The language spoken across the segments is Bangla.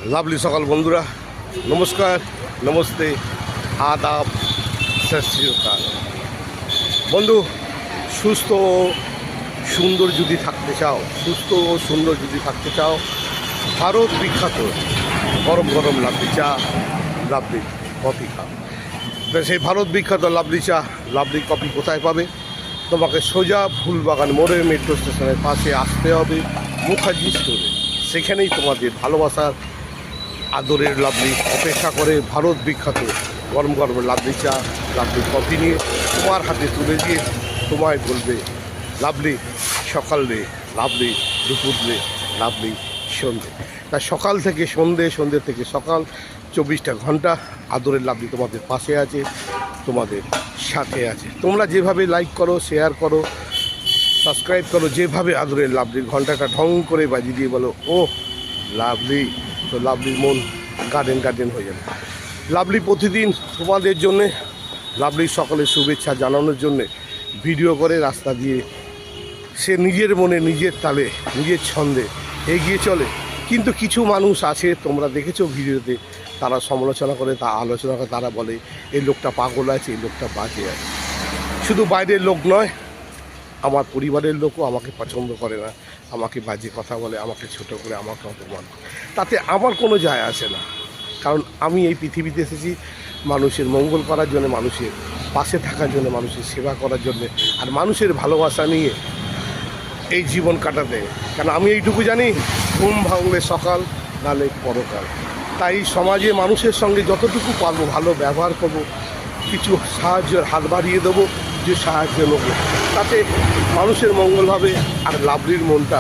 লাভলি সকাল বন্ধুরা, নমস্কার, নমস্তে, আদাব, সত শ্রী আকাল। বন্ধু, সুস্থ ও সুন্দর যদি থাকতে চাও, সুস্থ ও সুন্দর যদি থাকতে চাও, ভারত বিখ্যাত গরম গরম লাভলি চা, লাভলি কফি খাও। সেই ভারত বিখ্যাত লাভলি চা, লাভলি কফি কোথায় পাবে? তোমাকে সোজা ফুলবাগান মোড়ে মেট্রো স্টেশনের পাশে আসতে হবে, মুখার্জি স্টোরে। সেখানেই তোমাদের ভালোবাসার আদরের লাভলি অপেক্ষা করে ভারত বিখ্যাত গরম গরম লাভলি চা, লাভলি কফি নিয়ে তোমার হাতে তুলে দিয়ে তোমায় বলবে লাভলি সকাল রে, লাভলি দুপুর রে, লাভলি সন্ধে। তাই সকাল থেকে সন্ধে, সন্ধে থেকে সকাল 24টা ঘন্টা আদরের লাভলি তোমাদের পাশে আছে, তোমাদের সাথে আছে। তোমরা যেভাবে লাইক করো, শেয়ার করো, সাবস্ক্রাইব করো, যেভাবে আদরের লাভলির ঘন্টাটা ঢং করে বাজিয়ে দিয়ে বলো ও লাভলি, তো লাভলির মন গার্ডেন গার্ডেন হয়ে যাবে। লাভলি প্রতিদিন তোমাদের জন্যে, লাভলির সকলের শুভেচ্ছা জানানোর জন্যে ভিডিও করে রাস্তা দিয়ে সে নিজের মনে, নিজের তালে, নিজের ছন্দে এগিয়ে চলে। কিন্তু কিছু মানুষ আছে, তোমরা দেখেছো ভিডিওতে, তারা সমালোচনা করে, তা আলোচনা করে, তারা বলে এই লোকটা পাগল আছে, এই লোকটা বাজে আছে। শুধু বাইরের লোক নয়, আমার পরিবারের লোকও আমাকে পছন্দ করে না, আমাকে বাজে কথা বলে, আমাকে ছোট করে, আমাকে অপমান করে। তাতে আমার কোনো যায় আসে না, কারণ আমি এই পৃথিবীতে এসেছি মানুষের মঙ্গল করার জন্য, মানুষের পাশে থাকার জন্য, মানুষের সেবা করার জন্য, আর মানুষের ভালোবাসা নিয়ে এই জীবন কাটাতে। কারণ আমি এইটুকু জানি, ঘুম ভাঙলে সকাল, নালে পরকাল। তাই সমাজে মানুষের সঙ্গে যতটুকু পারবো ভালো ব্যবহার করবো, কিছু সাহায্যের হাত বাড়িয়ে দেবো, যে সাহায্য নেবো, তাতে মানুষের মঙ্গল হবে, আর লাভলির মনটা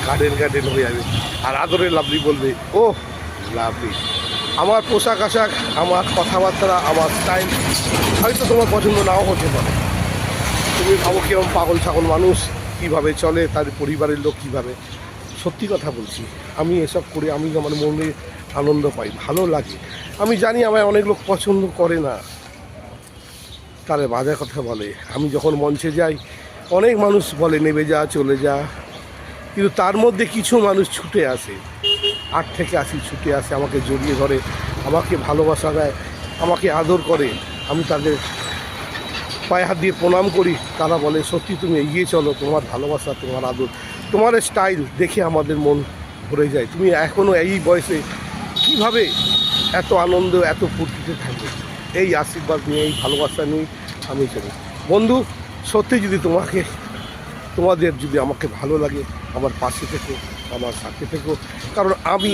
গার্ডেন গার্ডেন হয়ে যাবে। আর আদরের লাভলি বলবে ও লাভলি। আমার পোশাক আশাক, আমার কথাবার্তা, আমার স্টাইল হয়তো তোমার পছন্দ নাও হতে পারে। তুমি ভাবো কিরকম পাগল ছাগল মানুষ, কীভাবে চলে, তার পরিবারের লোক কীভাবে। সত্যি কথা বলছি, আমি এসব করে আমি আমার মনে আনন্দ পাই, ভালো লাগে। আমি জানি আমায় অনেক লোক পছন্দ করে না, তারে বাজে কথা বলে। আমি যখন মঞ্চে যাই অনেক মানুষ বলে নেমে যা, চলে যা, কিন্তু তার মধ্যে কিছু মানুষ ছুটে আসে, 8 থেকে 80 ছুটে আসে, আমাকে জড়িয়ে ধরে, আমাকে ভালোবাসা দেয়, আমাকে আদর করে। আমি তাদের পায়ে হাত দিয়ে প্রণাম করি। তারা বলে সত্যি তুমি এগিয়ে চলো, তোমার ভালোবাসা, তোমার আদর, তোমার স্টাইল দেখে আমাদের মন ভরে যায়। তুমি এখনও এই বয়সে কীভাবে এত আনন্দ, এত ফুর্তিতে থাকবে। এই আশীর্বাদ নিয়ে, এই ভালোবাসা নিয়ে আমি চলি। বন্ধু, সত্যি যদি তোমাদের যদি আমাকে ভালো লাগে, আমার পাশে থেকো, আমার সাথে থেকো, কারণ আমি